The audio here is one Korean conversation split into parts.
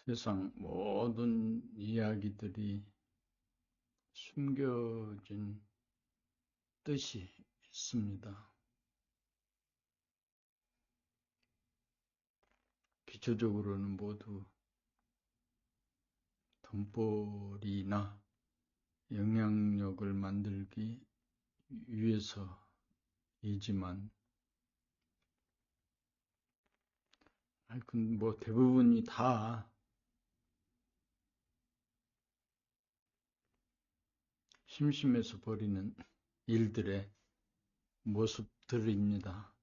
세상 모든 이야기들이 숨겨진 뜻이 있습니다. 기초적으로는 모두 돈벌이나 영향력을 만들기 위해서이지만, 뭐 대부분이 다 심심해서 벌이는 일들의 모습들입니다.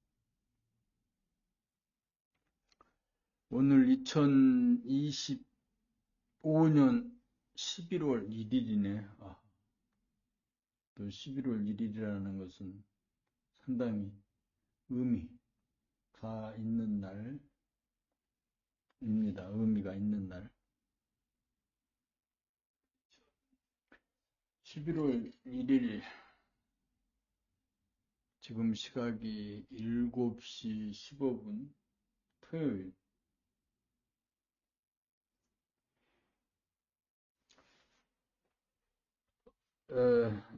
오늘 2025년 11월 1일이네. 또 11월 1일이라는 것은 상당히 의미가 있는 날입니다. 의미가 있는 날. 11월 1일, 지금 시각이 7시 15분, 토요일.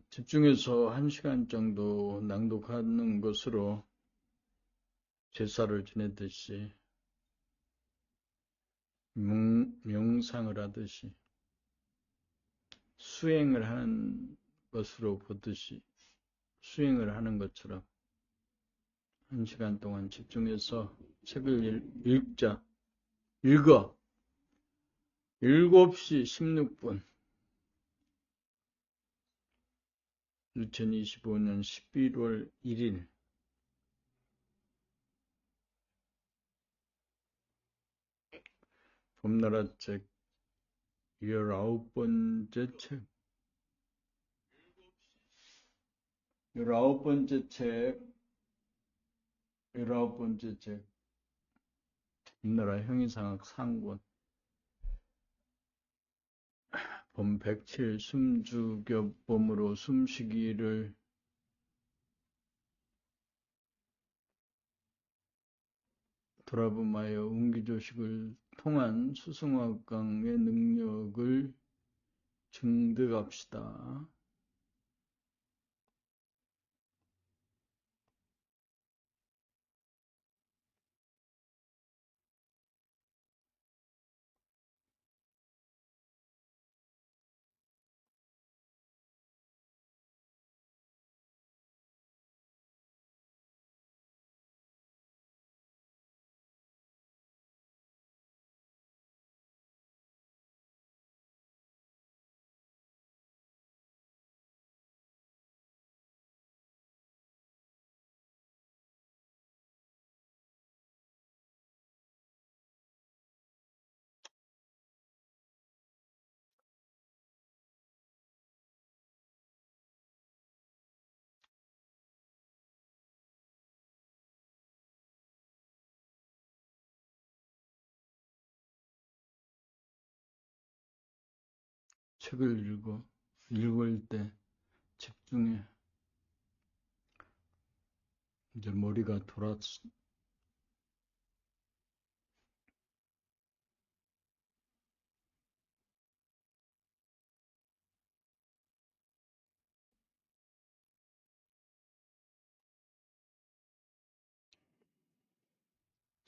집중해서 1시간 정도 낭독하는 것으로 제사를 지내듯이, 명상을 하듯이, 수행을 하는 것으로 보듯이, 수행을 하는 것처럼 1시간 동안 집중해서 책을 읽어. 7시 16분. 2025년 11월 1일. 봄나라 책 19번째 책. 19번째 책. 봄나라 형이상학 상권. 봄 107 숨죽여봄으로 숨쉬기를 돌아봄하여 운기조식을 통한 수승화강의 능력을 증득합시다. 책을 읽을 때 집중해. 이제 머리가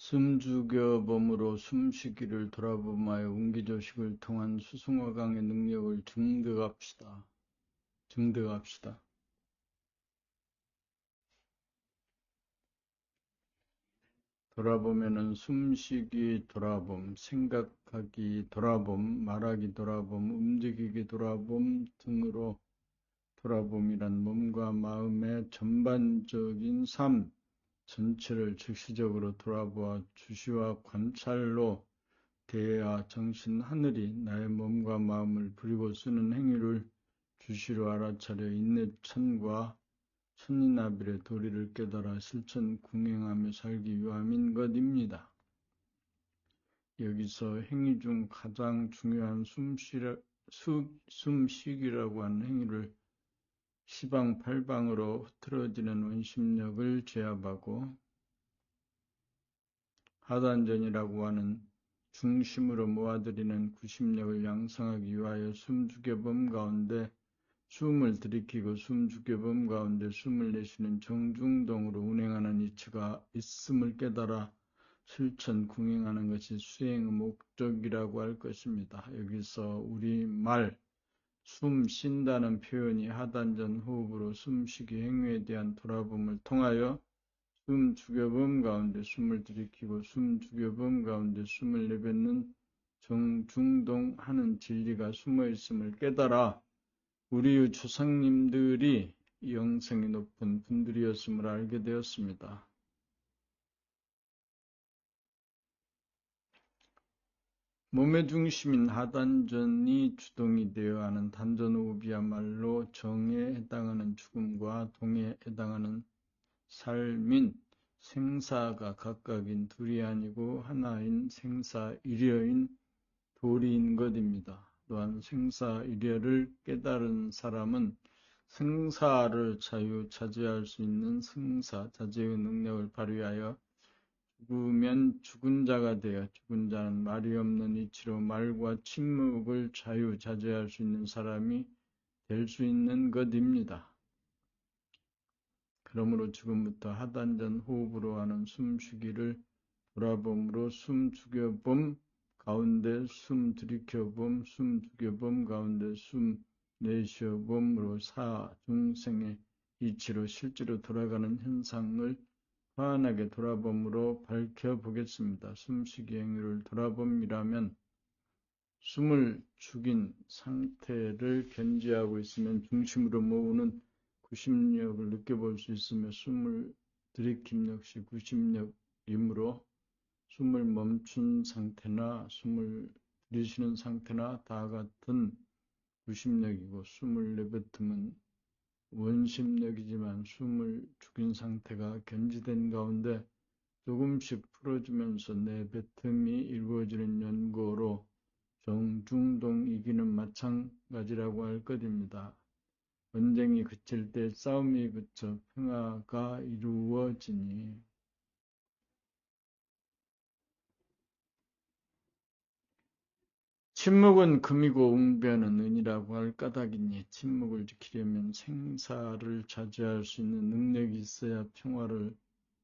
숨죽여봄으로 숨쉬기를 돌아봄하여 운기조식을 통한 수승화강의 능력을 증득합시다. 돌아보면은 숨쉬기 돌아봄, 생각하기 돌아봄, 말하기 돌아봄, 움직이기 돌아봄 등으로 돌아봄이란 몸과 마음의 전반적인 삶 전체를 즉시적으로 돌아보아 주시와 관찰로 대하 정신 하늘이 나의 몸과 마음을 부리고 쓰는 행위를 주시로 알아차려 인내천과 천인아빌의 도리를 깨달아 실천 궁행하며 살기 위함인 것입니다. 여기서 행위 중 가장 중요한 숨쉬기라고 하는 행위를 시방팔방으로 흐트러지는 원심력을 제압하고 하단전이라고 하는 중심으로 모아들이는 구심력을 양성하기 위하여 숨죽여봄 가운데 숨을 들이키고 숨죽여봄 가운데 숨을 내쉬는 정중동으로 운행하는 이치가 있음을 깨달아 실천 궁행하는 것이 수행의 목적이라고 할 것입니다. 여기서 우리말 숨 쉰다는 표현이 하단전 호흡으로 숨쉬기 행위에 대한 돌아봄을 통하여 숨 죽여봄 가운데 숨을 들이키고 숨 죽여봄 가운데 숨을 내뱉는 정중동하는 진리가 숨어 있음을 깨달아 우리의 조상님들이 영성이 높은 분들이었음을 알게 되었습니다. 몸의 중심인 하단전이 주동이 되어 하는 단전호흡이야말로 정에 해당하는 죽음과 동에 해당하는 삶인 생사가 각각인 둘이 아니고 하나인 생사일여인 도리인 것입니다. 또한 생사일여를 깨달은 사람은 생사를 자유자재할 수 있는 생사자재의 능력을 발휘하여 죽으면 죽은 자가 되어 죽은 자는 말이 없는 이치로 말과 침묵을 자유자재할 수 있는 사람이 될 수 있는 것입니다. 그러므로 지금부터 하단전 호흡으로 하는 숨쉬기를 돌아봄으로 숨 죽여봄 가운데 숨 들이켜봄 숨 죽여봄 가운데 숨 내쉬어봄으로 사중생의 이치로 실제로 돌아가는 현상을 환하게 돌아봄으로 밝혀보겠습니다. 숨쉬기 행위를 돌아봄이라면 숨을 죽인 상태를 견지하고 있으면 중심으로 모으는 구심력을 느껴볼 수 있으며 숨을 들이킴 역시 구심력이므로 숨을 멈춘 상태나 숨을 들이쉬는 상태나 다 같은 구심력이고 숨을 내뱉음은 원심력이지만 숨을 죽인 상태가 견지된 가운데 조금씩 풀어주면서 내뱉음이 이루어지는 연고로 정중동이기는 마찬가지라고 할 것입니다. 전쟁이 그칠 때 싸움이 그쳐 평화가 이루어지니 침묵은 금이고 웅변은 은이라고 할 까닭이니 침묵을 지키려면 생사를 자제할 수 있는 능력이 있어야 평화를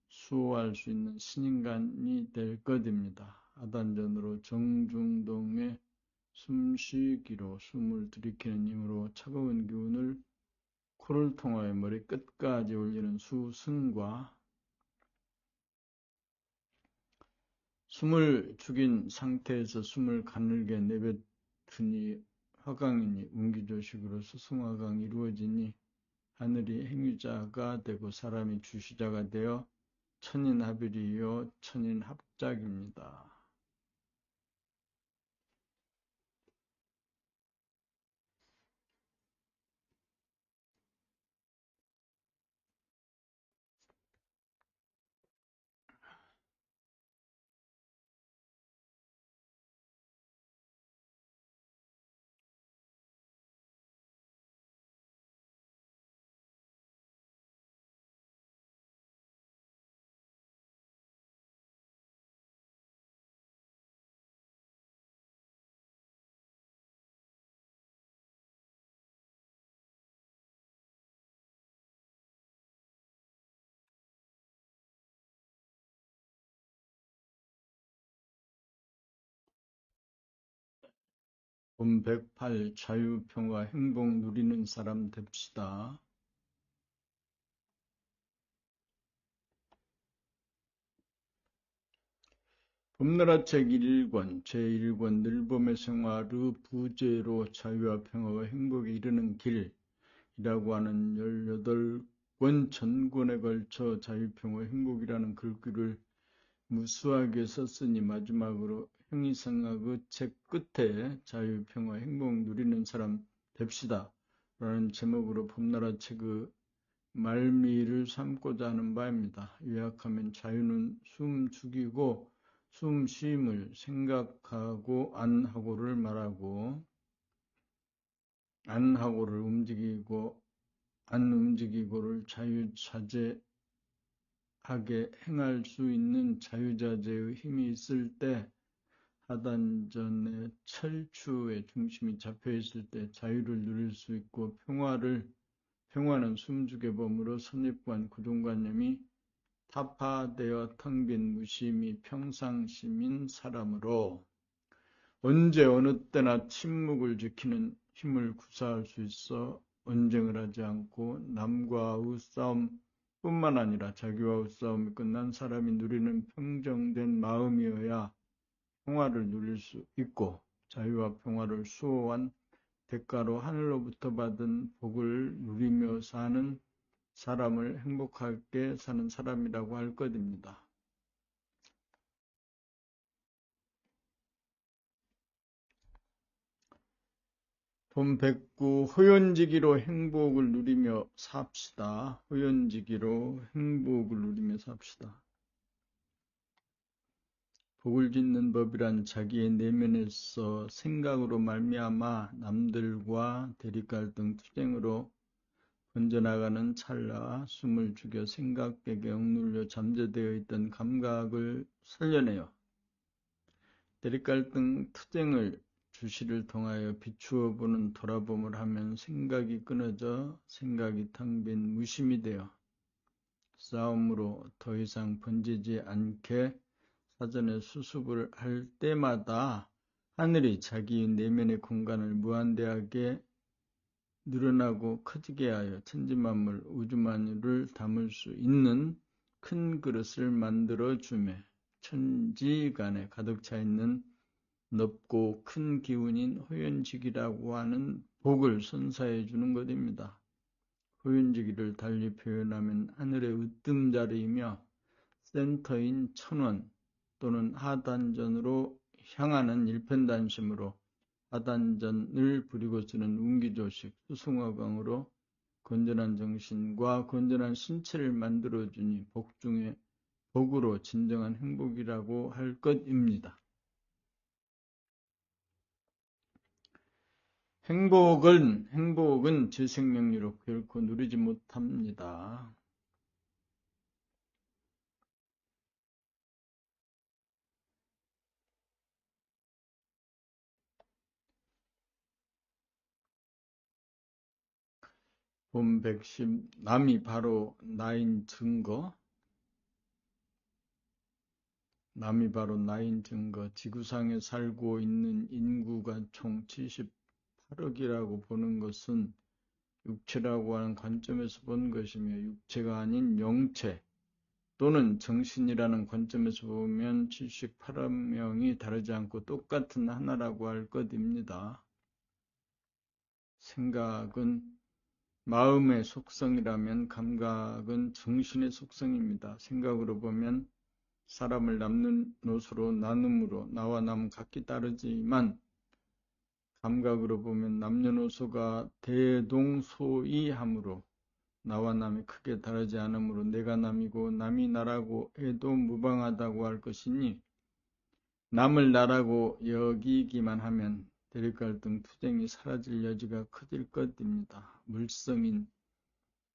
수호할 수 있는 신인간이 될 것입니다. 하단전으로 정중동의 숨쉬기로 숨을 들이키는 힘으로 차가운 기운을 코를 통하여 머리 끝까지 올리는 수승과 숨을 죽인 상태에서 숨을 가늘게 내뱉으니 화강이니 운기조식으로 수승화강이 이루어지니 하늘이 행위자가 되고 사람이 주시자가 되어 천인합일이요 천인합작입니다. 봄 108 자유평화 행복 누리는 사람 됩시다. 봄나라책 1권 제1권 늘봄의 생활의 부제로 자유와 평화와 행복에 이르는 길이라고 하는 18권 전권에 걸쳐 자유평화 행복이라는 글귀를 무수하게 썼으니 마지막으로 형이상학의 책 끝에 자유평화 행복 누리는 사람 됩시다 라는 제목으로 봄나라 책의 말미를 삼고자 하는 바입니다. 요약하면 자유는 숨 죽이고 숨 쉼을 생각하고 안하고를 말하고 안하고를 움직이고 안 움직이고를 자유자재하게 행할 수 있는 자유자재의 힘이 있을 때 하단전의 철추의 중심이 잡혀 있을 때 자유를 누릴 수 있고 평화는 숨죽여 범으로 선입관, 고정관념이 타파되어 텅 빈 무심히 평상심인 사람으로 언제 어느 때나 침묵을 지키는 힘을 구사할 수 있어 언쟁을 하지 않고 남과의 싸움뿐만 아니라 자기와의 싸움이 끝난 사람이 누리는 평정된 마음이어야 평화를 누릴 수 있고 자유와 평화를 수호한 대가로 하늘로부터 받은 복을 누리며 사는 사람을 행복하게 사는 사람이라고 할 것입니다. 돈 109 호연지기로 행복을 누리며 삽시다. 호연지기로 행복을 누리며 삽시다. 복을 짓는 법이란 자기의 내면에서 생각으로 말미암아 남들과 대립갈등 투쟁으로 번져나가는 찰나 숨을 죽여 생각백에 억눌려 잠재되어 있던 감각을 살려내요. 대립갈등 투쟁을 주시를 통하여 비추어 보는 돌아봄을 하면 생각이 끊어져 생각이 텅 빈 무심이 되어 싸움으로 더 이상 번지지 않게 사전에 수습을 할 때마다 하늘이 자기 내면의 공간을 무한대하게 늘어나고 커지게 하여 천지만물 우주만유를 담을 수 있는 큰 그릇을 만들어주매 천지간에 가득 차 있는 넓고 큰 기운인 호연지기라고 하는 복을 선사해 주는 것입니다. 호연지기를 달리 표현하면 하늘의 으뜸자리이며 센터인 천원 또는 하단전으로 향하는 일편단심으로 하단전을 부리고 쓰는 운기조식, 수승화광으로 건전한 정신과 건전한 신체를 만들어주니 복 중에 복으로 진정한 행복이라고 할 것입니다. 행복은 제 생명력으로 결코 누리지 못합니다. 본 110 남이 바로 나인 증거 지구상에 살고 있는 인구가 총 78억이라고 보는 것은 육체라고 하는 관점에서 본 것이며 육체가 아닌 영체 또는 정신이라는 관점에서 보면 78억 명이 다르지 않고 똑같은 하나라고 할 것입니다. 생각은 마음의 속성이라면 감각은 정신의 속성입니다. 생각으로 보면 사람을 남녀노소로 나눔으로 나와 남 각기 다르지만 감각으로 보면 남녀노소가 대동소이함으로 나와 남이 크게 다르지 않으므로 내가 남이고 남이 나라고 해도 무방하다고 할 것이니 남을 나라고 여기기만 하면 대립갈등 투쟁이 사라질 여지가 커질 것입니다. 물성인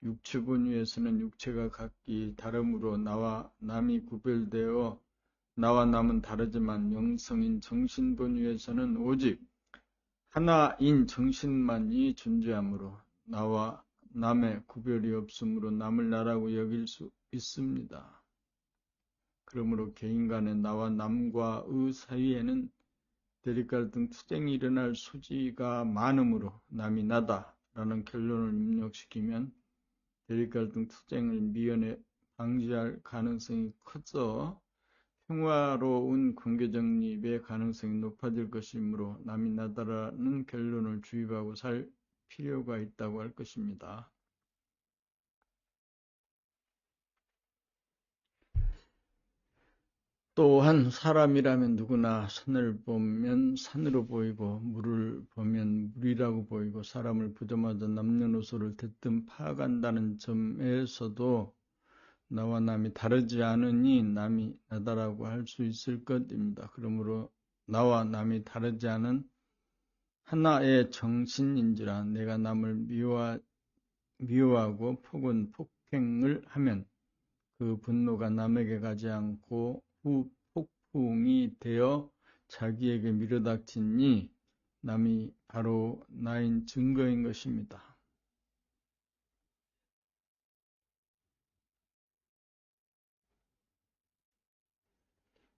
육체본 위에서는 육체가 각기 다름으로 나와 남이 구별되어 나와 남은 다르지만 영성인 정신본 위에서는 오직 하나인 정신만이 존재하므로 나와 남의 구별이 없으므로 남을 나라고 여길 수 있습니다. 그러므로 개인 간의 나와 남과의 사이에는 대립갈등 투쟁이 일어날 소지가 많으므로 남이 나다라는 결론을 입력시키면 대립갈등 투쟁을 미연에 방지할 가능성이 커져 평화로운 관계 정립의 가능성이 높아질 것이므로 남이 나다라는 결론을 주입하고 살 필요가 있다고 할 것입니다. 또한 사람이라면 누구나 산을 보면 산으로 보이고 물을 보면 물이라고 보이고 사람을 보자마자 남녀노소를 대뜸 파악한다는 점에서도 나와 남이 다르지 않으니 남이 나다라고 할 수 있을 것입니다. 그러므로 나와 남이 다르지 않은 하나의 정신인지라 내가 남을 미워하고 폭행을 하면 그 분노가 남에게 가지 않고 폭풍이 되어 자기에게 밀어닥친 이 남이 바로 나인 증거인 것입니다.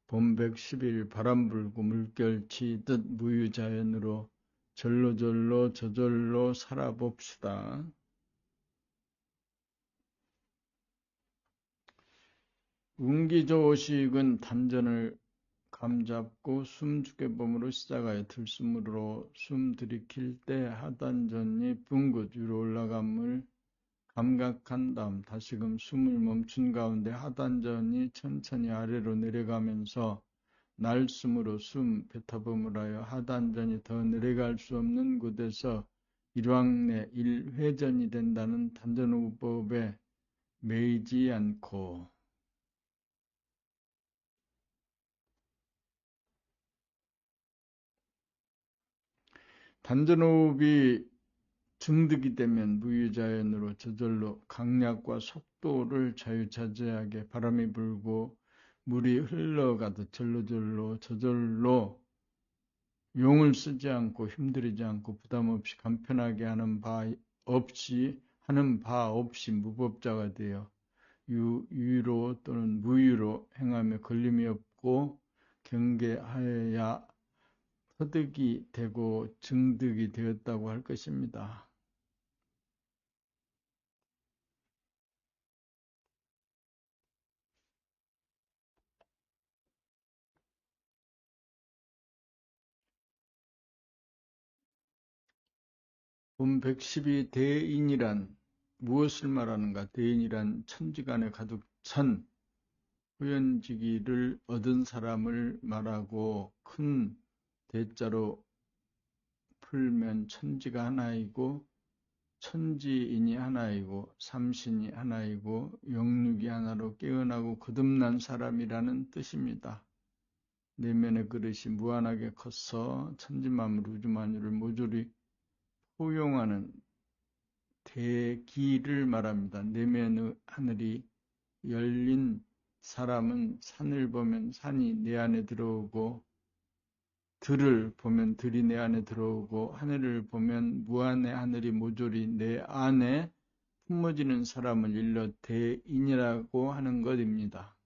봄 110일 바람 불고 물결 치듯 무유자연으로 절로절로 저절로 살아봅시다. 운기조식은 단전을 감잡고 숨 죽여봄으로 시작하여 들숨으로 숨 들이킬 때 하단전이 붕긋 위로 올라감을 감각한 다음 다시금 숨을 멈춘 가운데 하단전이 천천히 아래로 내려가면서 날숨으로 숨 뱉어봄을 하여 하단전이 더 내려갈 수 없는 곳에서 일왕내 일회전이 된다는 단전호흡법에 매이지 않고 단전호흡이 증득이 되면 무유자연으로 저절로 강약과 속도를 자유자재하게 바람이 불고 물이 흘러가듯 절로절로 저절로 용을 쓰지 않고 힘들이지 않고 부담 없이 간편하게 하는 바 없이 무법자가 되어 유유로 또는 무유로 행하며 걸림이 없고 경계하여야 터득이 되고 증득이 되었다고 할 것입니다. 본 112 대인이란 무엇을 말하는가? 대인이란 천지간에 가득 찬 후연지기를 얻은 사람을 말하고 큰 대자로 풀면 천지가 하나이고 천지인이 하나이고 삼신이 하나이고 영육이 하나로 깨어나고 거듭난 사람이라는 뜻입니다. 내면의 그릇이 무한하게 커서 천지만물 우주만유를 모조리 포용하는 대기를 말합니다. 내면의 하늘이 열린 사람은 산을 보면 산이 내 안에 들어오고 들을 보면 들이 내 안에 들어오고 하늘을 보면 무한의 하늘이 모조리 내 안에 품어지는 사람을 일러 대인이라고 하는 것입니다.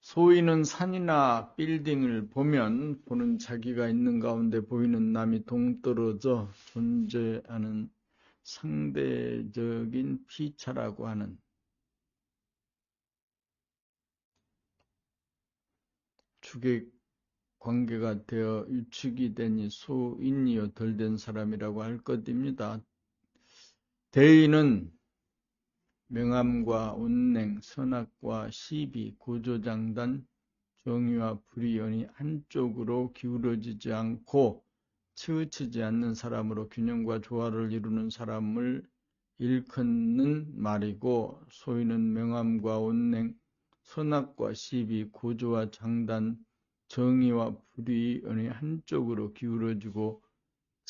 소위는 산이나 빌딩을 보면 보는 자기가 있는 가운데 보이는 남이 동떨어져 존재하는 상대적인 피차라고 하는 주객 관계가 되어 유축이 되니 소인이요 덜 된 사람이라고 할 것입니다. 대인은 명암과 온냉, 선악과 시비, 고조장단, 정의와 불의연이 한쪽으로 기울어지지 않고 치우치지 않는 사람으로 균형과 조화를 이루는 사람을 일컫는 말이고 소위는 명암과 온냉, 선악과 시비, 고조와 장단, 정의와 불의연이 한쪽으로 기울어지고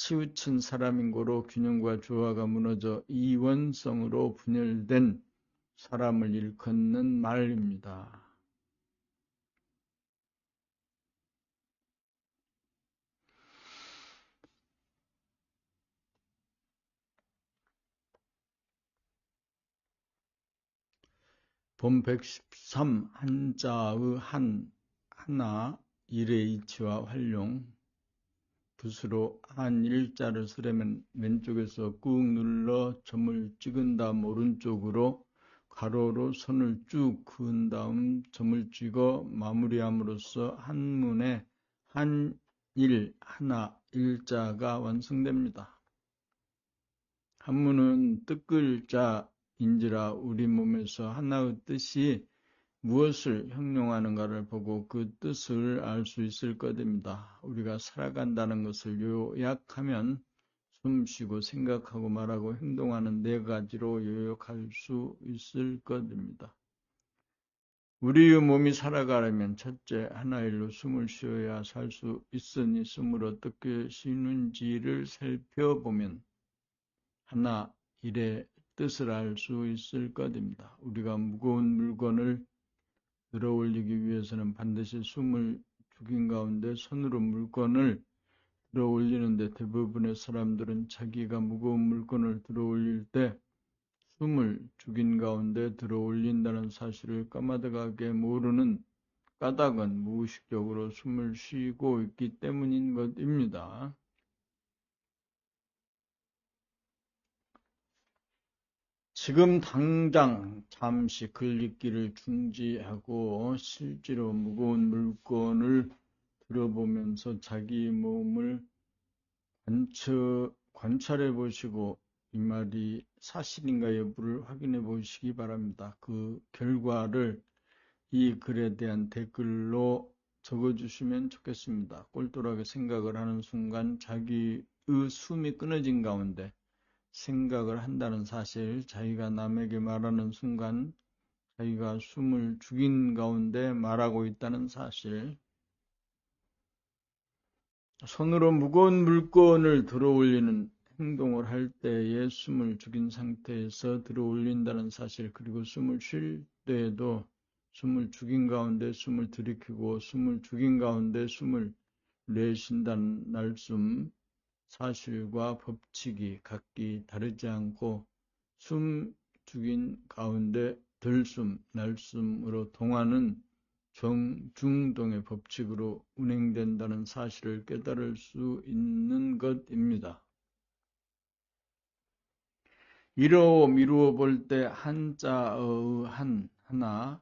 치우친 사람인 고로 균형과 조화가 무너져 이원성으로 분열된 사람을 일컫는 말입니다. 본 113 한자의 하나 일의 이치와 활용 붓으로 한 일자를 쓰려면 왼쪽에서 꾹 눌러 점을 찍은 다음 오른쪽으로 가로로 선을 쭉 그은 다음 점을 찍어 마무리함으로써 한문에 하나 일자가 완성됩니다. 한문은 뜻글자인지라 우리 몸에서 하나의 뜻이 무엇을 형용하는가를 보고 그 뜻을 알 수 있을 것입니다. 우리가 살아간다는 것을 요약하면 숨쉬고 생각하고 말하고 행동하는 네 가지로 요약할 수 있을 것입니다. 우리의 몸이 살아가려면 첫째, 하나일로 숨을 쉬어야 살 수 있으니 숨을 어떻게 쉬는지를 살펴보면 하나 일의 뜻을 알 수 있을 것입니다. 우리가 무거운 물건을 들어올리기 위해서는 반드시 숨을 죽인 가운데 손으로 물건을 들어올리는데 대부분의 사람들은 자기가 무거운 물건을 들어올릴 때 숨을 죽인 가운데 들어올린다는 사실을 까마득하게 모르는 까닭은 무의식적으로 숨을 쉬고 있기 때문인 것입니다. 지금 당장 잠시 글짓기를 중지하고 실제로 무거운 물건을 들어보면서 자기 몸을 관찰해 보시고 이 말이 사실인가 여부를 확인해 보시기 바랍니다. 그 결과를 이 글에 대한 댓글로 적어주시면 좋겠습니다. 꼴똘하게 생각을 하는 순간 자기의 숨이 끊어진 가운데 생각을 한다는 사실, 자기가 남에게 말하는 순간 자기가 숨을 죽인 가운데 말하고 있다는 사실, 손으로 무거운 물건을 들어올리는 행동을 할 때에 숨을 죽인 상태에서 들어올린다는 사실, 그리고 숨을 쉴 때에도 숨을 죽인 가운데 숨을 들이키고 숨을 죽인 가운데 숨을 내쉰다는 날숨 사실과 법칙이 각기 다르지 않고 숨 죽인 가운데 들숨, 날숨으로 동하는 정중동의 법칙으로 운행된다는 사실을 깨달을 수 있는 것입니다. 이루어 볼 때 한자의 하나,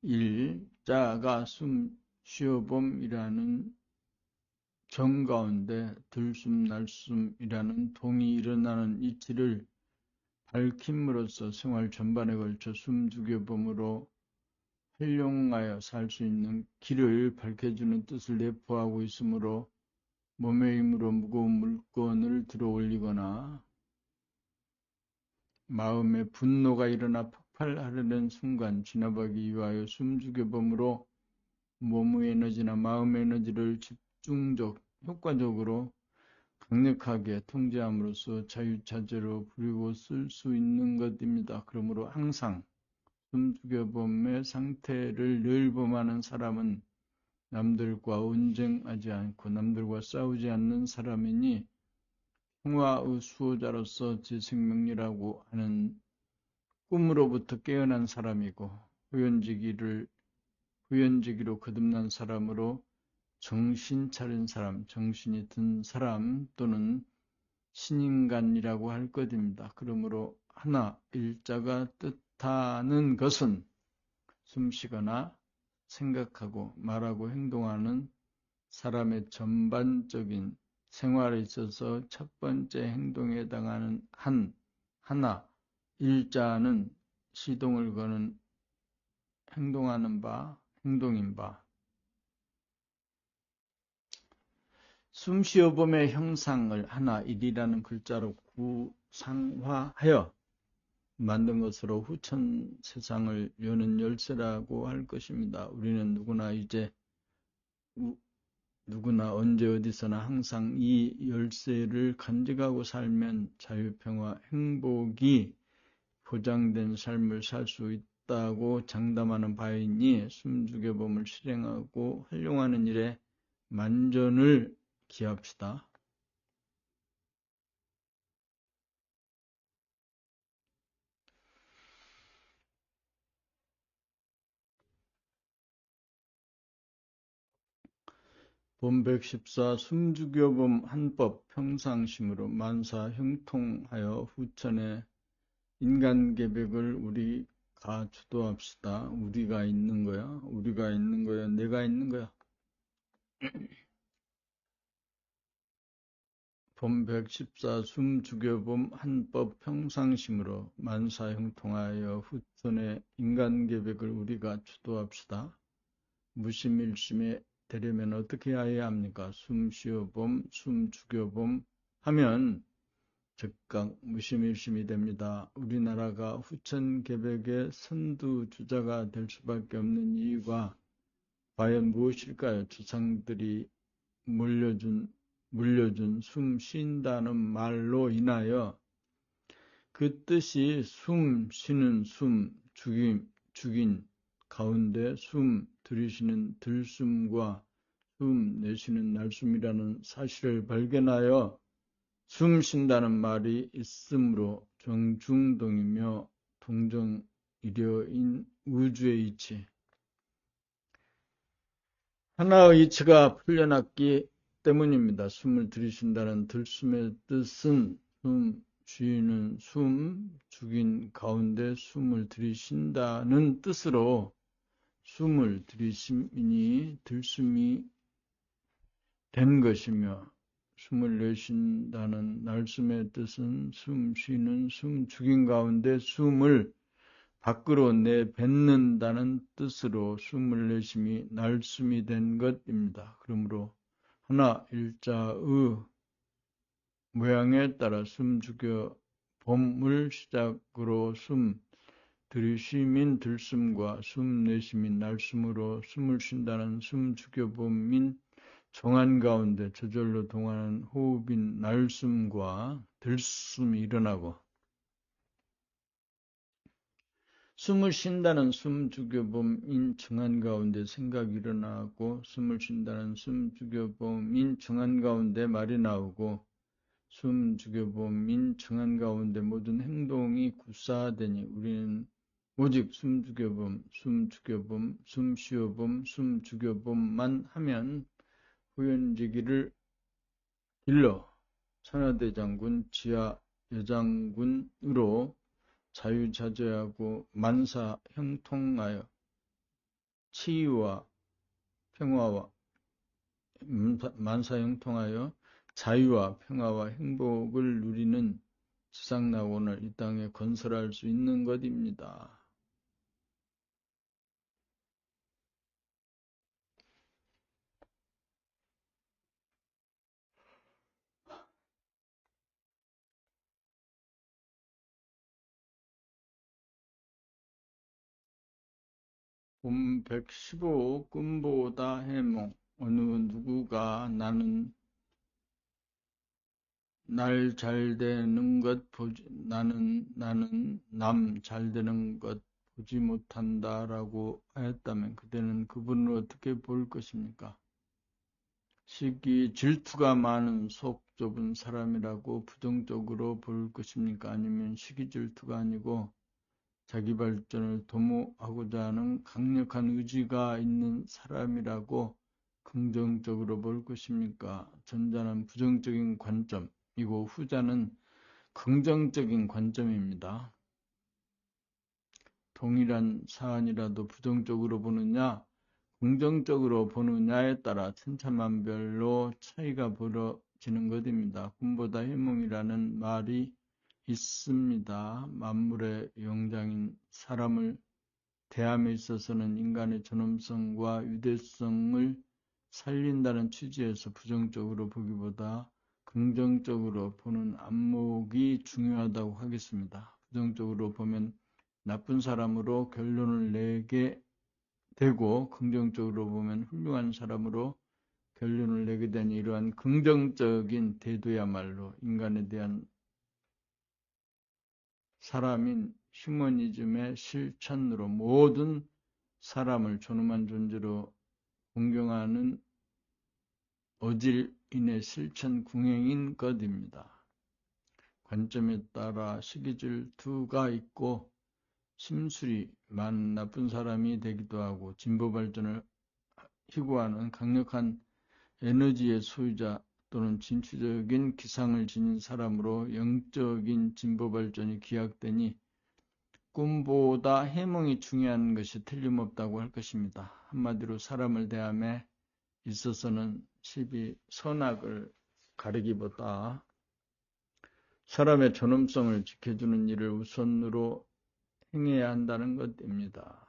일자가 숨 쉬어봄이라는 정 가운데 들숨 날숨이라는 동이 일어나는 이치를 밝힘으로써 생활 전반에 걸쳐 숨죽여봄으로 활용하여 살 수 있는 길을 밝혀주는 뜻을 내포하고 있으므로 몸의 힘으로 무거운 물건을 들어 올리거나 마음에 분노가 일어나 폭발하려는 순간 지나가기 위하여 숨죽여봄으로 몸의 에너지나 마음의 에너지를 효과적으로 강력하게 통제함으로써 자유자재로 부리고 쓸 수 있는 것입니다. 그러므로 항상 숨죽여봄의 상태를 늘 범하는 사람은 남들과 언쟁하지 않고 남들과 싸우지 않는 사람이니 평화의 수호자로서 제 생명이라고 하는 꿈으로부터 깨어난 사람이고 후연지기로 거듭난 사람으로 정신 차린 사람, 정신이 든 사람 또는 신인간이라고 할 것입니다. 그러므로 하나, 일자가 뜻하는 것은 숨쉬거나 생각하고 말하고 행동하는 사람의 전반적인 생활에 있어서 첫 번째 행동에 해당하는 하나, 일자는 시동을 거는 행동하는 바, 행동인 바. 숨쉬어봄의 형상을 하나, 일이라는 글자로 구상화하여 만든 것으로 후천 세상을 여는 열쇠라고 할 것입니다. 우리는 누구나 언제 어디서나 항상 이 열쇠를 간직하고 살면 자유평화, 행복이 보장된 삶을 살 수 있다고 장담하는 바이니 숨죽여봄을 실행하고 활용하는 일에 만전을 기합시다. 본 114 숨죽여봄 한법 평상심으로 만사 형통하여 후천의 인간계백을 우리가 주도합시다. 우리가 있는 거야? 내가 있는 거야? 본 114 숨죽여봄 한법 평상심으로 만사 형통하여 후천의 인간계백을 우리가 주도합시다. 무심일심에 되려면 어떻게 해야 합니까? 숨 쉬어봄, 숨 죽여봄 하면 즉각 무심일심이 됩니다. 우리나라가 후천계백의 선두주자가 될 수밖에 없는 이유가 과연 무엇일까요? 조상들이 물려준 숨 쉰다는 말로 인하여 그 뜻이 숨 쉬는 숨, 죽인 가운데 숨 들이쉬는 들숨과 숨 내쉬는 날숨이라는 사실을 발견하여 숨 쉰다는 말이 있으므로 정중동이며 동정이려인 우주의 이치, 하나의 이치가 풀려났기 때문입니다. 숨을 들이쉰다는 들숨의 뜻은 숨 쉬는 숨, 죽인 가운데 숨을 들이쉰다는 뜻으로 숨을 들이심이니 들숨이 된 것이며, 숨을 내쉰다는 날숨의 뜻은 숨 쉬는 숨, 죽인 가운데 숨을 밖으로 내뱉는다는 뜻으로 숨을 내심이 날숨이 된 것입니다. 그러므로 하나 일자의 모양에 따라 숨 죽여 봄을 시작으로 숨 들이쉼인 들숨과 숨 내쉼인 날숨으로 숨을 쉰다는 숨 죽여 봄인 정한 가운데 저절로 동하는 호흡인 날숨과 들숨이 일어나고, 숨을 쉰다는 숨 죽여봄인 정한 가운데 생각이 일어나고, 숨을 쉰다는 숨 죽여봄인 정한 가운데 말이 나오고, 숨 죽여봄인 정한 가운데 모든 행동이 구사되니 우리는 오직 숨 죽여봄, 숨 죽여봄, 숨 쉬어봄, 숨 죽여봄만 하면 후연지기를 일러 천하대장군, 지하여장군으로 자유자재하고 만사형통하여 치유와 평화와 만사형통하여 자유와 평화와 행복을 누리는 지상낙원을 이 땅에 건설할 수 있는 것입니다. 봄 115 꿈보다 해몽. 어느 누구가 나는 날 잘되는 것 보지, 나는 남 잘되는 것 보지 못한다라고 하였다면 그대는 그분을 어떻게 볼 것입니까? 시기 질투가 많은 속 좁은 사람이라고 부정적으로 볼 것입니까? 아니면 시기 질투가 아니고 자기 발전을 도모하고자 하는 강력한 의지가 있는 사람이라고 긍정적으로 볼 것입니까? 전자는 부정적인 관점이고 후자는 긍정적인 관점입니다. 동일한 사안이라도 부정적으로 보느냐, 긍정적으로 보느냐에 따라 천차만별로 차이가 벌어지는 것입니다. 꿈보다 해몽이라는 말이 있습니다. 만물의 영장인 사람을 대함에 있어서는 인간의 존엄성과 유대성을 살린다는 취지에서 부정적으로 보기보다 긍정적으로 보는 안목이 중요하다고 하겠습니다. 부정적으로 보면 나쁜 사람으로 결론을 내게 되고, 긍정적으로 보면 훌륭한 사람으로 결론을 내게 되는 이러한 긍정적인 태도야말로 인간에 대한 사람인 휴머니즘의 실천으로 모든 사람을 존엄한 존재로 공경하는 어질인의 실천 궁행인 것입니다. 관점에 따라 시기질투가 있고 심술이 많은 나쁜 사람이 되기도 하고, 진보 발전을 희구하는 강력한 에너지의 소유자 또는 진취적인 기상을 지닌 사람으로 영적인 진보 발전이 기약되니 꿈보다 해몽이 중요한 것이 틀림없다고 할 것입니다. 한마디로 사람을 대함에 있어서는 시비 선악을 가리기보다 사람의 존엄성을 지켜주는 일을 우선으로 행해야 한다는 것입니다.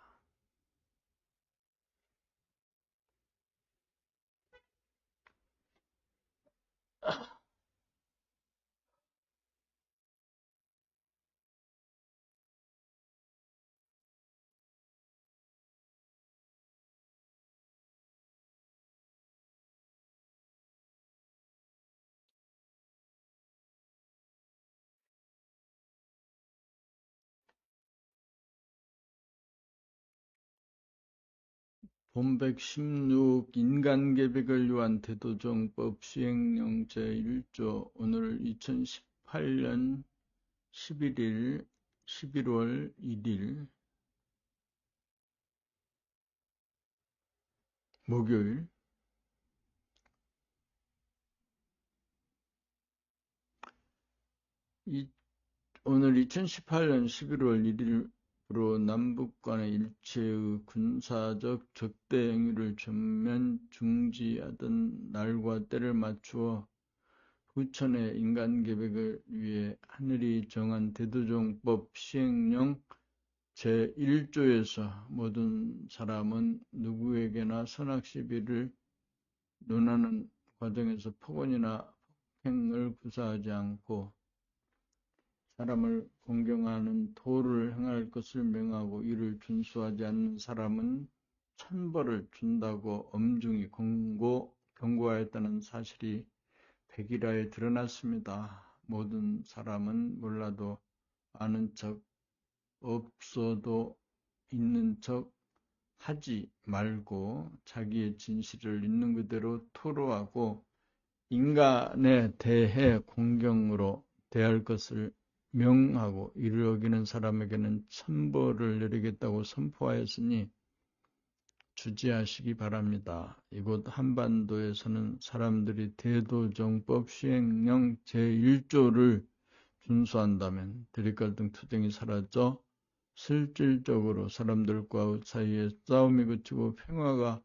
본 116 인간계획을 위한 대도정법 시행령 제1조 오늘 2018년 11월 1일 목요일 오늘 2018년 11월 1일부로 남북 간의 일체의 군사적 적대 행위를 전면 중지하던 날과 때를 맞추어 후천의 인간계획을 위해 하늘이 정한 대도정법 시행령 제1조에서 모든 사람은 누구에게나 선악시비를 논하는 과정에서 폭언이나 폭행을 구사하지 않고 사람을 공경하는 도를 행할 것을 명하고 이를 준수하지 않는 사람은 천벌을 준다고 엄중히 경고하였다는 사실이 백일하에 드러났습니다. 모든 사람은 몰라도 아는 척, 없어도 있는 척 하지 말고 자기의 진실을 있는 그대로 토로하고 인간에 대해 공경으로 대할 것을 명하고 이를 어기는 사람에게는 천벌을 내리겠다고 선포하였으니 주지하시기 바랍니다. 이곳 한반도에서는 사람들이 대도정법 시행령 제1조를 준수한다면 대립갈등 투쟁이 사라져 실질적으로 사람들과 사이에 싸움이 그치고 평화가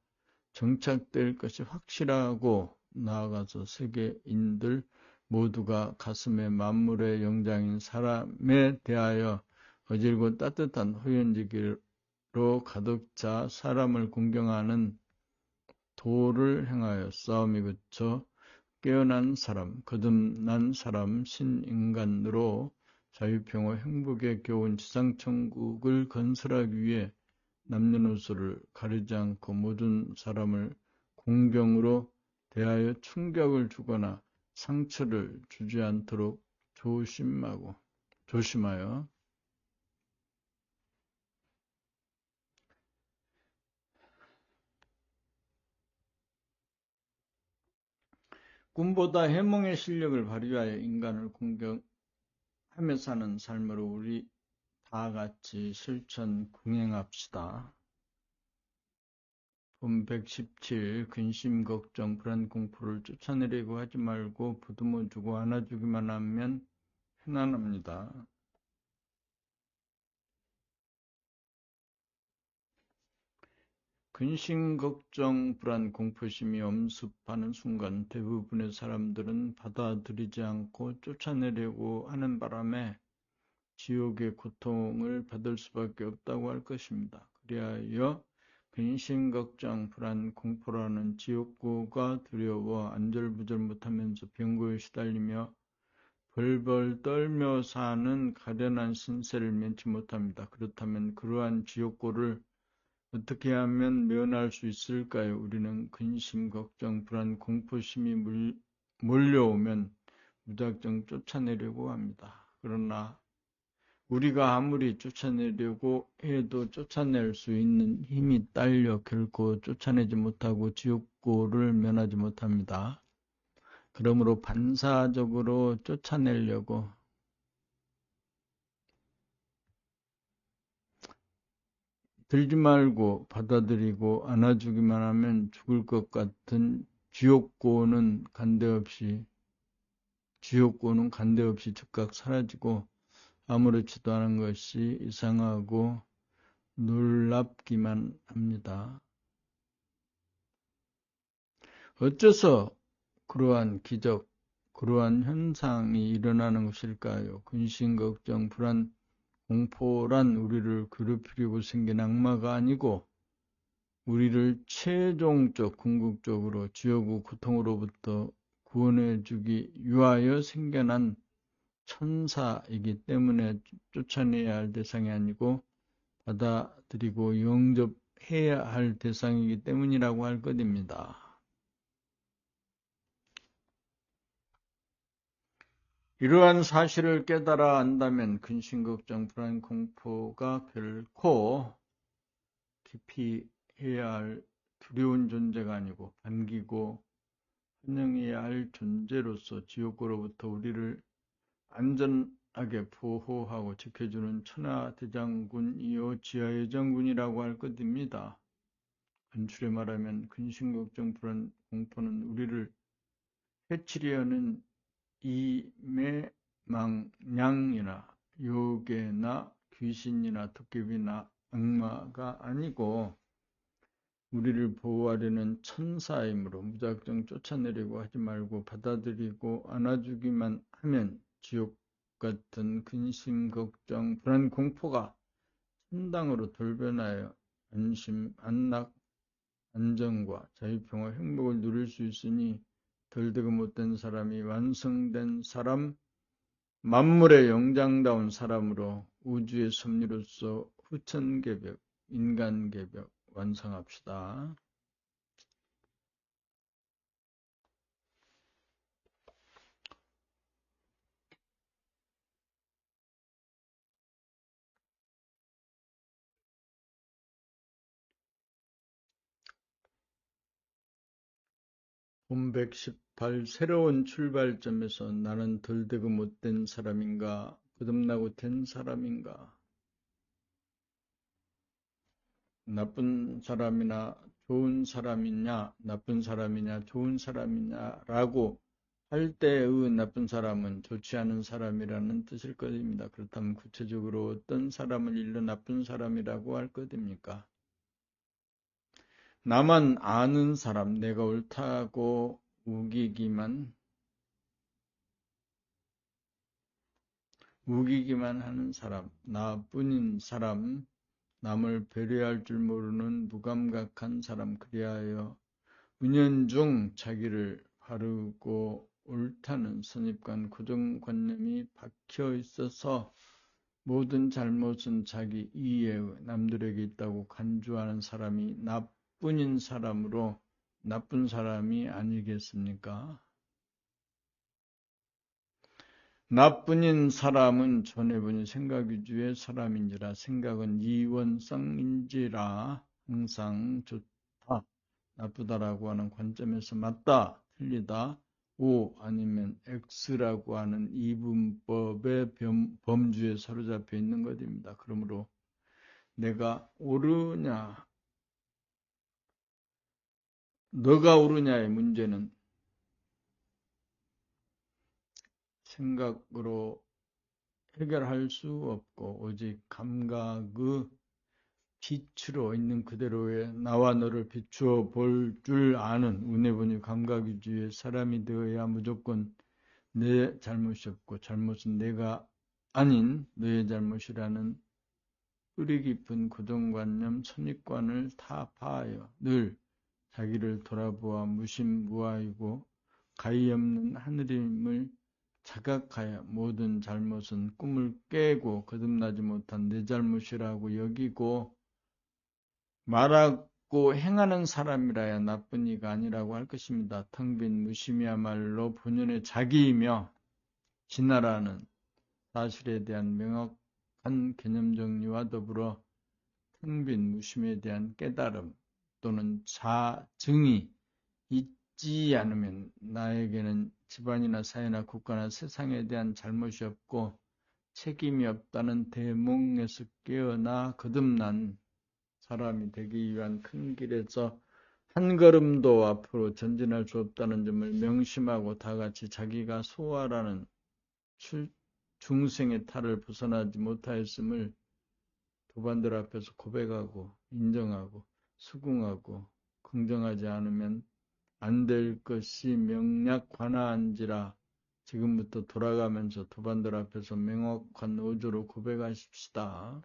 정착될 것이 확실하고 나아가서 세계인들 모두가 가슴에 만물의 영장인 사람에 대하여 어질고 따뜻한 호연지기로 가득 차 사람을 공경하는 도를 행하여 싸움이 그쳐 깨어난 사람, 거듭난 사람, 신인간으로 자유평화 행복의 겨운 지상천국을 건설하기 위해 남녀노소를 가리지 않고 모든 사람을 공경으로 대하여 충격을 주거나 상처를 주지 않도록 조심하여 꿈보다 해몽의 실력을 발휘하여 인간을 공경하며 사는 삶으로 우리 다 같이 실천 공행합시다. 본 117 근심, 걱정, 불안, 공포를 쫓아내려고 하지 말고 보듬어 주고 안아주기만 하면 편안합니다. 근심, 걱정, 불안, 공포심이 엄습하는 순간 대부분의 사람들은 받아들이지 않고 쫓아내려고 하는 바람에 지옥의 고통을 받을 수밖에 없다고 할 것입니다. 그리하여 근심, 걱정, 불안, 공포라는 지옥고가 두려워 안절부절 못하면서 병고에 시달리며 벌벌 떨며 사는 가련한 신세를 면치 못합니다. 그렇다면 그러한 지옥고를 어떻게 하면 면할 수 있을까요? 우리는 근심, 걱정, 불안, 공포심이 몰려오면 무작정 쫓아내려고 합니다. 그러나 우리가 아무리 쫓아내려고 해도 쫓아낼 수 있는 힘이 딸려 결코 쫓아내지 못하고 지옥고를 면하지 못합니다. 그러므로 반사적으로 쫓아내려고 들지 말고 받아들이고 안아주기만 하면 죽을 것 같은 지옥고는 간데없이 즉각 사라지고 아무렇지도 않은 것이 이상하고 놀랍기만 합니다. 어째서 그러한 기적, 그러한 현상이 일어나는 것일까요? 근심, 걱정, 불안, 공포란 우리를 괴롭히려고 생긴 악마가 아니고 우리를 최종적 궁극적으로 지옥의 고통으로부터 구원해주기 위하여 생겨난 천사이기 때문에 쫓아내야 할 대상이 아니고 받아들이고 영접해야 할 대상이기 때문이라고 할 것입니다. 이러한 사실을 깨달아 안다면 근심, 걱정, 불안, 공포가 결코 기피해야 할 두려운 존재가 아니고 반기고 환영해야 할 존재로서 지옥으로부터 우리를 안전하게 보호하고 지켜주는 천하대장군이요 지하의 장군이라고 할 것입니다. 간추려 말하면 근심, 걱정, 불안, 공포는 우리를 해치려 하는 이매망냥이나 요괴나 귀신이나 도깨비나 악마가 아니고 우리를 보호하려는 천사이므로 무작정 쫓아내려고 하지 말고 받아들이고 안아주기만 하면 지옥 같은 근심, 걱정, 불안, 공포가 천당으로 돌변하여 안심, 안락, 안정과 자유평화, 행복을 누릴 수 있으니 덜 되고 못된 사람이 완성된 사람, 만물의 영장다운 사람으로 우주의 섭리로서 후천개벽, 인간개벽 완성합시다. 본 118 새로운 출발점에서 나는 덜 되고 못된 사람인가 거듭나고 된 사람인가 나쁜 사람이나 좋은 사람이냐 나쁜 사람이냐 좋은 사람이냐라고 할 때의 나쁜 사람은 좋지 않은 사람이라는 뜻일 것입니다. 그렇다면 구체적으로 어떤 사람을 일러 나쁜 사람이라고 할 것입니까? 나만 아는 사람, 내가 옳다고 우기기만 하는 사람, 나뿐인 사람, 남을 배려할 줄 모르는 무감각한 사람, 그리하여 은연중 자기를 바르고 옳다는 선입관, 고정관념이 박혀 있어서 모든 잘못은 자기 이외의 남들에게 있다고 간주하는 사람이 나뿐인 사람으로 나쁜 사람이 아니겠습니까? 나뿐인 사람은 전에 보니 생각 위주의 사람인지라 생각은 이원성인지라 항상 좋다, 나쁘다라고 하는 관점에서 맞다, 틀리다, O 아니면 X라고 하는 이분법의 범주에 사로잡혀 있는 것입니다. 그러므로 내가 옳으냐, 너가 옳으냐의 문제는 생각으로 해결할 수 없고 오직 감각의 빛으로 있는 그대로의 나와 너를 비추어 볼 줄 아는 운해보니 감각 위주의 사람이 되어야 무조건 내 잘못이 없고 잘못은 내가 아닌 너의 잘못이라는 뿌리 깊은 고정관념, 선입관을 타파하여 늘 자기를 돌아보아 무심무아이고 가히 없는 하늘임을 자각하여 모든 잘못은 꿈을 깨고 거듭나지 못한 내 잘못이라고 여기고 말하고 행하는 사람이라야 나쁜 이가 아니라고 할 것입니다. 텅 빈 무심이야말로 본연의 자기이며 진화라는 사실에 대한 명확한 개념 정리와 더불어 텅 빈 무심에 대한 깨달음 또는 자증이 있지 않으면 나에게는 집안이나 사회나 국가나 세상에 대한 잘못이 없고 책임이 없다는 대몽에서 깨어나 거듭난 사람이 되기 위한 큰 길에서 한 걸음도 앞으로 전진할 수 없다는 점을 명심하고 다같이 자기가 소화라는 중생의 탈을 벗어나지 못하였음을 도반들 앞에서 고백하고 인정하고 수긍하고 긍정하지 않으면 안 될 것이 명약관화한지라 지금부터 돌아가면서 도반들 앞에서 명확한 어조로 고백하십시다.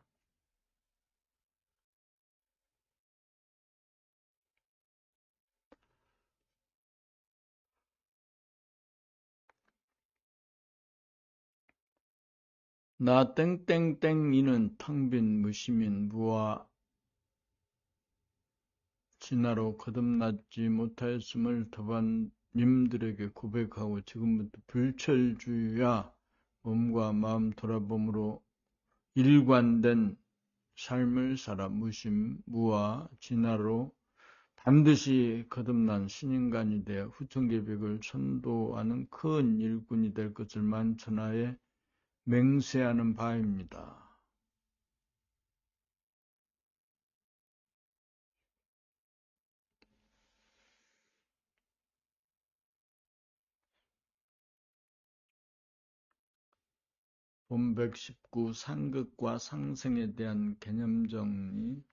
나 땡땡땡 이는 텅 빈 무심인 무와 진화로 거듭나지 못하였음을 도반님들에게 고백하고 지금부터 불철주야 몸과 마음 돌아봄으로 일관된 삶을 살아 무심, 무와 진화로 반드시 거듭난 신인간이 되어 후천계백을 천도하는 큰 일꾼이 될 것을 만천하에 맹세하는 바입니다. 본 119 상극과 상생에 대한 개념 정리.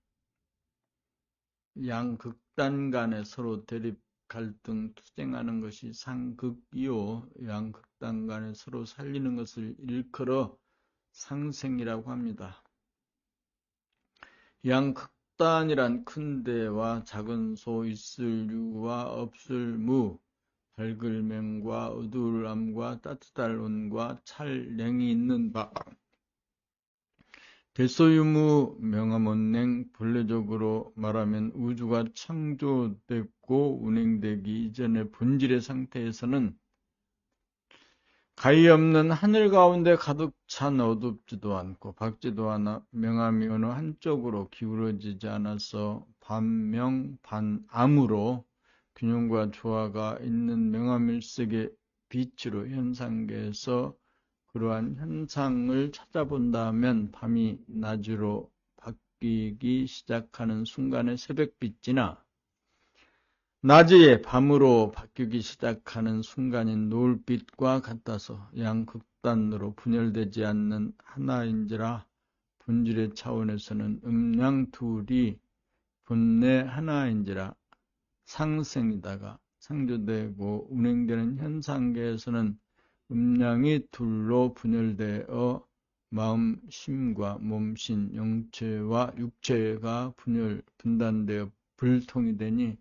양극단 간에 서로 대립, 갈등, 투쟁하는 것이 상극이요. 양극단 간에 서로 살리는 것을 일컬어 상생이라고 합니다. 양극단이란 큰 데와 작은 소, 있을 유와 없을 무, 밝을 맹과 어두울 암과 따뜻할 온과 찰냉이 있는 바, 대소유무 명암원냉. 본래적으로 말하면 우주가 창조됐고 운행되기 이전의 본질의 상태에서는 가히 없는 하늘 가운데 가득 찬 어둡지도 않고 밝지도 않아 명암이 어느 한쪽으로 기울어지지 않아서 반명 반암으로 균형과 조화가 있는 명암일색의 빛으로 현상계에서 그러한 현상을 찾아본다면 밤이 낮으로 바뀌기 시작하는 순간의 새벽빛이나 낮이 밤으로 바뀌기 시작하는 순간인 노을빛과 같아서 양극단으로 분열되지 않는 하나인지라 본질의 차원에서는 음양 둘이 본래 하나인지라 상생이다가 창조되고 운행되는 현상계에서는 음양이 둘로 분열되어 마음, 심과 몸, 신, 영체와 육체가 분단되어 불통이 되니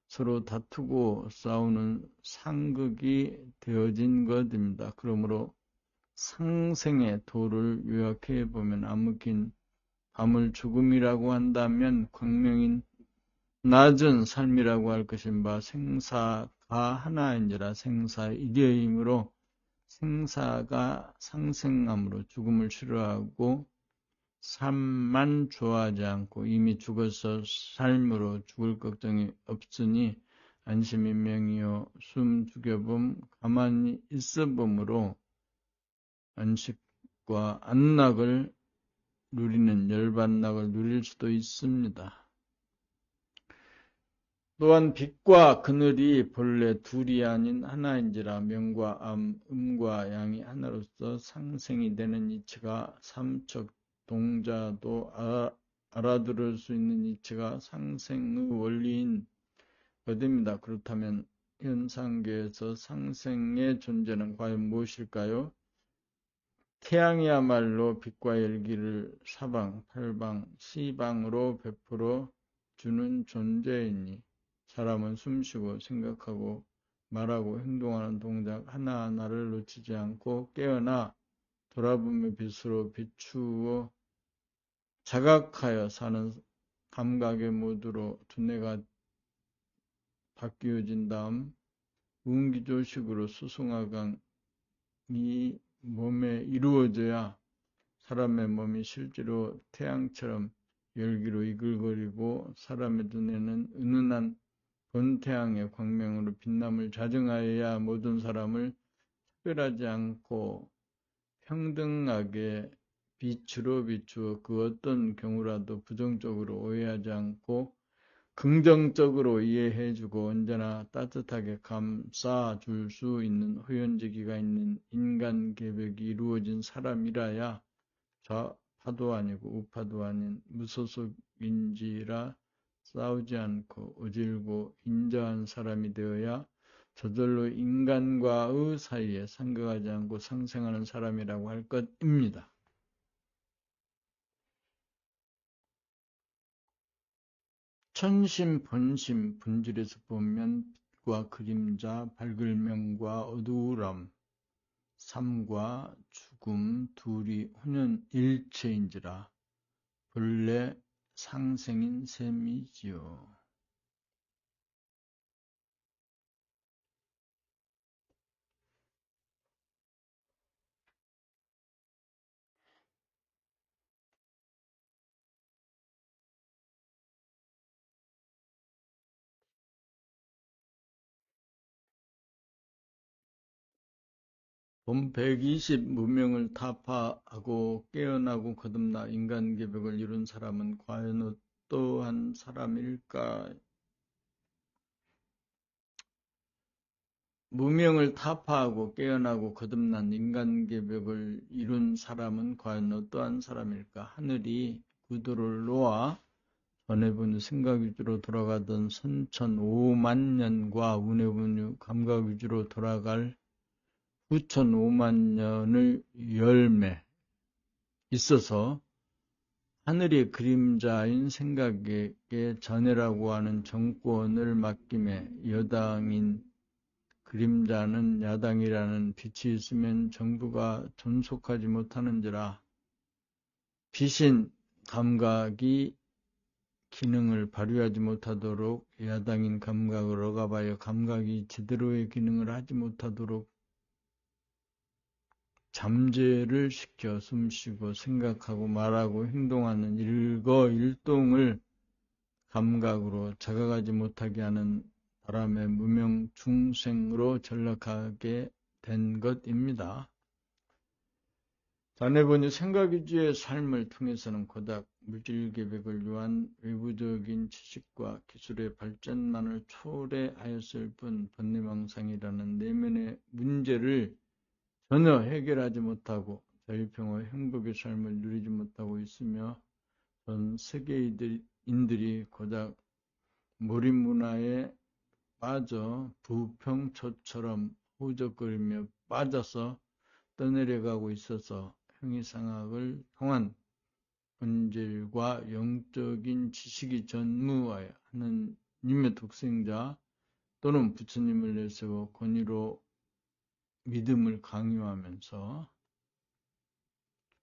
서로 다투고 싸우는 상극이 되어진 것입니다. 그러므로 상생의 도를 요약해 보면 암흑인 밤을 죽음이라고 한다면 광명인 낮은 삶이라고 할 것인 바 생사가 하나인지라 생사일여이므로 생사가 상생함으로 죽음을 싫어하고 삶만 좋아하지 않고 이미 죽어서 삶으로 죽을 걱정이 없으니 안심인명이요 숨 죽여봄 가만히 있어봄으로 안식과 안락을 누리는 열반락을 누릴 수도 있습니다. 또한 빛과 그늘이 본래 둘이 아닌 하나인지라 명과 암, 음과 양이 하나로서 상생이 되는 이치가 삼척 동자도 알아들을 수 있는 이치가 상생의 원리인 것입니다. 그렇다면 현상계에서 상생의 존재는 과연 무엇일까요? 태양이야말로 빛과 열기를 사방, 팔방, 시방으로 베풀어 주는 존재이니 사람은 숨쉬고 생각하고 말하고 행동하는 동작 하나하나를 놓치지 않고 깨어나 돌아보며 빛으로 비추어 자각하여 사는 감각의 모두로 두뇌가 바뀌어진 다음 운기조식으로 수송화강이 몸에 이루어져야 사람의 몸이 실제로 태양처럼 열기로 이글거리고 사람의 눈에는 은은한 본태양의 광명으로 빛남을 자정하여야 모든 사람을 특별하지 않고 평등하게 빛으로 비추어 그 어떤 경우라도 부정적으로 오해하지 않고 긍정적으로 이해해주고 언제나 따뜻하게 감싸줄 수 있는 호연지기가 있는 인간 계획이 이루어진 사람이라야 좌파도 아니고 우파도 아닌 무소속인지라 싸우지 않고 어질고 인자한 사람이 되어야 저절로 인간과의 사이에 상극하지 않고 상생하는 사람이라고 할 것입니다. 천심, 본심, 본질에서 보면 빛과 그림자, 밝을명과 어두우람, 삶과 죽음 둘이 혼연일체인지라 본래 상생인 셈이지요. 본 120 무명을 타파하고 깨어나고 거듭나 인간계백을 이룬 사람은 과연 어떠한 사람일까? 무명을 타파하고 깨어나고 거듭난 인간계백을 이룬 사람은 과연 어떠한 사람일까? 하늘이 구도를 놓아 전해분 생각 위주로 돌아가던 선천 5만 년과 운해분유 감각 위주로 돌아갈 9천 5만 년을 열매 있어서 하늘의 그림자인 생각에게 전해라고 하는 정권을 맡김에 여당인 그림자는 야당이라는 빛이 있으면 정부가 존속하지 못하는지라 빛인 감각이 기능을 발휘하지 못하도록 야당인 감각을 억압하여 감각이 제대로의 기능을 하지 못하도록 잠재를 시켜 숨쉬고 생각하고 말하고 행동하는 일거일동을 감각으로 자각하지 못하게 하는 바람에 무명 중생으로 전락하게 된 것입니다. 자네분이 생각 위주의 삶을 통해서는 고작 물질계백을 위한 외부적인 지식과 기술의 발전만을 초래하였을 뿐 번뇌망상이라는 내면의 문제를 전혀 해결하지 못하고 자유평화 행복의 삶을 누리지 못하고 있으며 전 세계인들이 고작 몰입문화에 빠져 부평초처럼 후적거리며 빠져서 떠내려가고 있어서 형이상학을 통한 본질과 영적인 지식이 전무하여 하느님의 독생자 또는 부처님을 내세워 권위로 믿음을 강요하면서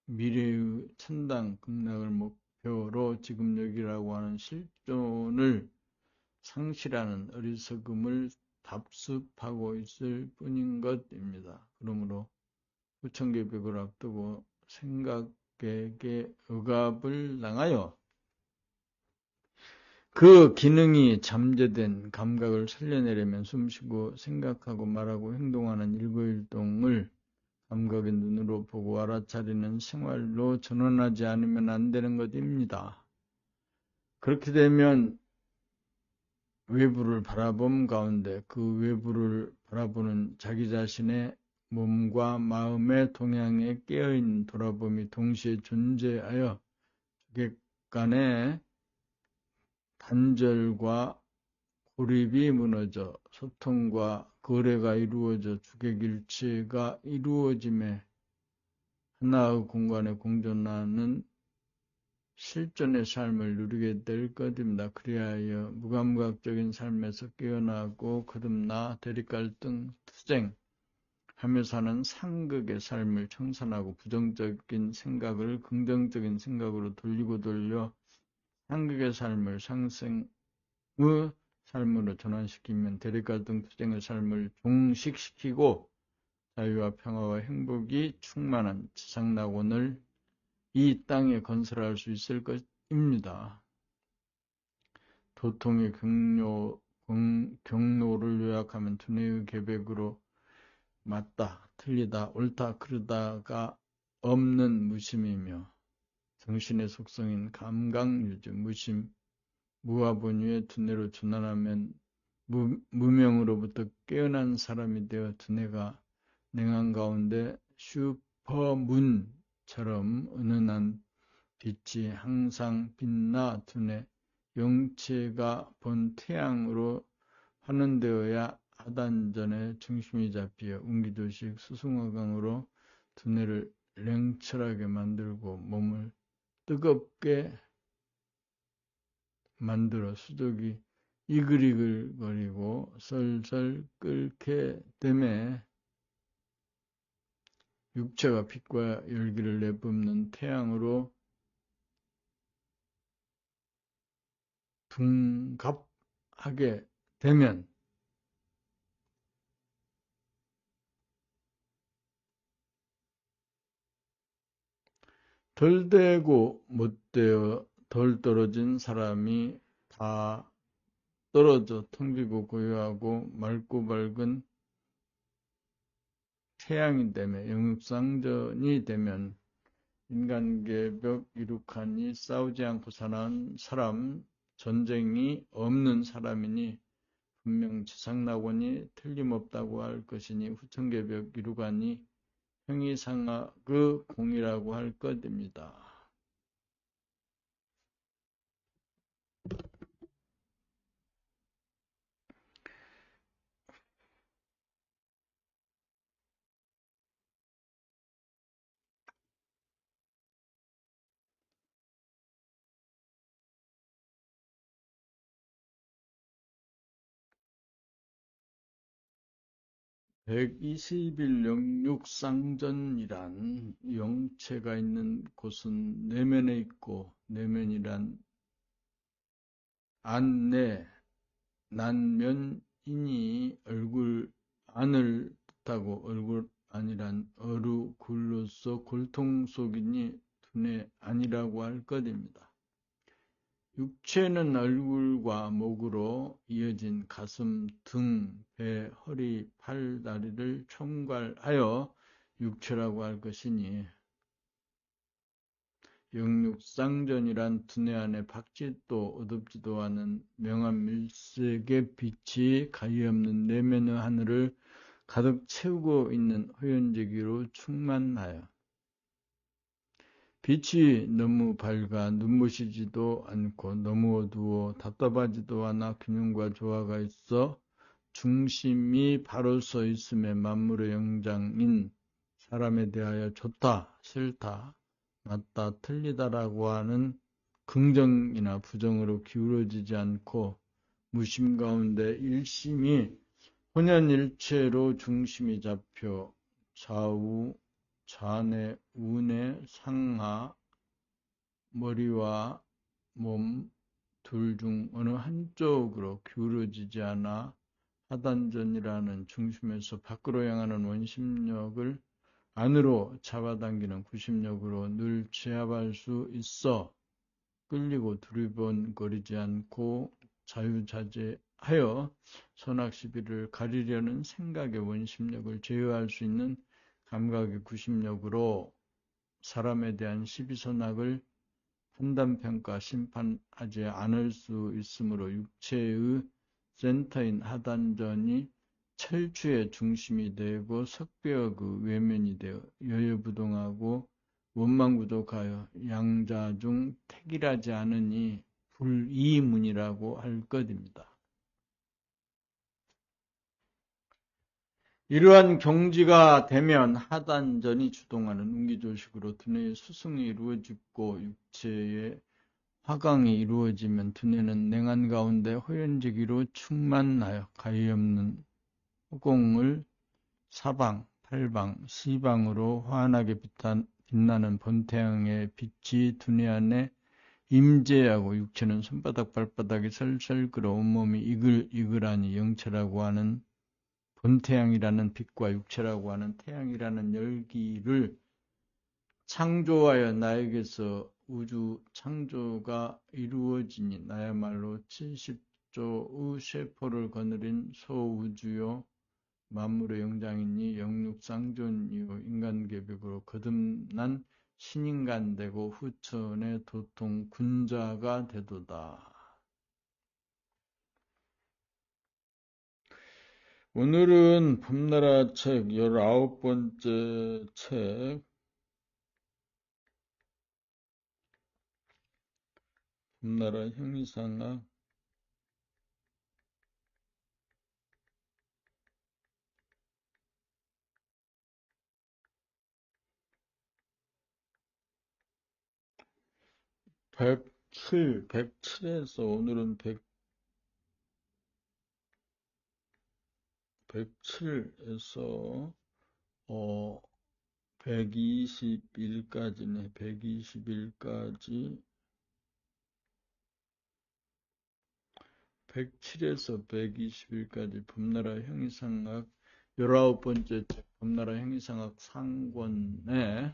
미래의 천당 극락을 목표로 지금 여기라고 하는 실존을 상실하는 어리석음을 답습하고 있을 뿐인 것입니다. 그러므로 부처계백을 앞두고 생각계의 억압을 당하여 그 기능이 잠재된 감각을 살려내려면 숨쉬고 생각하고 말하고 행동하는 일거일동을 감각의 눈으로 보고 알아차리는 생활로 전환하지 않으면 안 되는 것입니다. 그렇게 되면 외부를 바라봄 가운데 그 외부를 바라보는 자기 자신의 몸과 마음의 동향에 깨어있는 돌아봄이 동시에 존재하여 주객 간의 단절과 고립이 무너져 소통과 거래가 이루어져 주객일체가 이루어짐에 하나의 공간에 공존하는 실존의 삶을 누리게 될 것입니다. 그리하여 무감각적인 삶에서 깨어나고 거듭나 대립갈등, 투쟁하며 사는 상극의 삶을 청산하고 부정적인 생각을 긍정적인 생각으로 돌리고 돌려 상극의 삶을 상생의 삶으로 전환시키면 대립갈등, 투쟁의 삶을 종식시키고 자유와 평화와 행복이 충만한 지상낙원을 이 땅에 건설할 수 있을 것입니다. 도통의 경로를 요약하면 두뇌의 계백으로 맞다, 틀리다, 옳다, 그르다가 없는 무심이며 정신의 속성인 감각유주, 무심, 무아본유의 두뇌로 전환하면 무명으로부터 깨어난 사람이 되어 두뇌가 냉한 가운데 슈퍼문처럼 은은한 빛이 항상 빛나 두뇌 영체가 본 태양으로 환원되어야 하단전의 중심이 잡히어 운기조식 수승화강으로 두뇌를 냉철하게 만들고 몸을 뜨겁게 만들어 수족이 이글이글거리고 설설 끓게 됨에 육체가 빛과 열기를 내뿜는 태양으로 둔갑하게 되면 덜 되고 못 되어 덜 떨어진 사람이 다 떨어져 텅 비고 고요하고 맑고 밝은 태양이 되면 영육상전이 되면 인간계 벽 이룩하니 싸우지 않고 사는 사람, 전쟁이 없는 사람이니 분명 지상낙원이 틀림없다고 할 것이니 후천계 벽 이룩하니 형이상학의 공이라고 할 것입니다. 120일 영육상전이란 영체가 있는 곳은 내면에 있고 내면이란 안내, 난면이니 얼굴 안을 뜻하고 얼굴 안이란 어루 굴로서 골통 속이니 두뇌 안이라고 할 것입니다. 육체는 얼굴과 목으로 이어진 가슴, 등, 배, 허리, 팔, 다리를 총괄하여 육체라고 할 것이니 영육상전이란 두뇌 안에 밝지도 어둡지도 않은 명암 밀색의 빛이 가위없는 내면의 하늘을 가득 채우고 있는 호연지기로 충만하여 빛이 너무 밝아 눈부시지도 않고 너무 어두워 답답하지도 않아 균형과 조화가 있어 중심이 바로 서 있음에 만물의 영장인 사람에 대하여 좋다, 싫다, 맞다, 틀리다라고 하는 긍정이나 부정으로 기울어지지 않고 무심 가운데 일심이 혼연일체로 중심이 잡혀 좌우, 좌뇌, 우뇌, 상하, 머리와 몸 둘 중 어느 한쪽으로 기울어지지 않아 하단전이라는 중심에서 밖으로 향하는 원심력을 안으로 잡아당기는 구심력으로 늘 제압할 수 있어 끌리고 두리번거리지 않고 자유자재하여 선악시비를 가리려는 생각의 원심력을 제어할 수 있는 감각의 구심력으로 사람에 대한 시비선악을 판단평가, 심판하지 않을 수 있으므로 육체의 센터인 하단전이 철추의 중심이 되고 석벽의 외면이 되어 여여부동하고 원망부족하여 양자 중 택일하지 않으니 불이문이라고 할 것입니다. 이러한 경지가 되면 하단전이 주동하는 운기조식으로 두뇌의 수승이 이루어지고 육체의 화강이 이루어지면 두뇌는 냉한 가운데 호연지기로 충만하여 가위없는 후공을 사방, 팔방, 시방으로 환하게 빛나는 본태양의 빛이 두뇌 안에 임재하고 육체는 손바닥 발바닥이 설설 끓어 온몸이 이글이글하니 영체라고 하는 본태양이라는 빛과 육체라고 하는 태양이라는 열기를 창조하여 나에게서 우주 창조가 이루어지니 나야말로 70조의 셰포를 거느린 소우주요 만물의 영장이니 영육상존이요 인간계벽으로 거듭난 신인간 되고 후천의 도통 군자가 되도다. 오늘은 봄나라 책 19번째 책 봄나라 형이상학 107에서 오늘은 107에서 121까지네. 121까지 107에서 121까지 봄나라 형이상학 19번째 책 봄나라 형이상학 상권에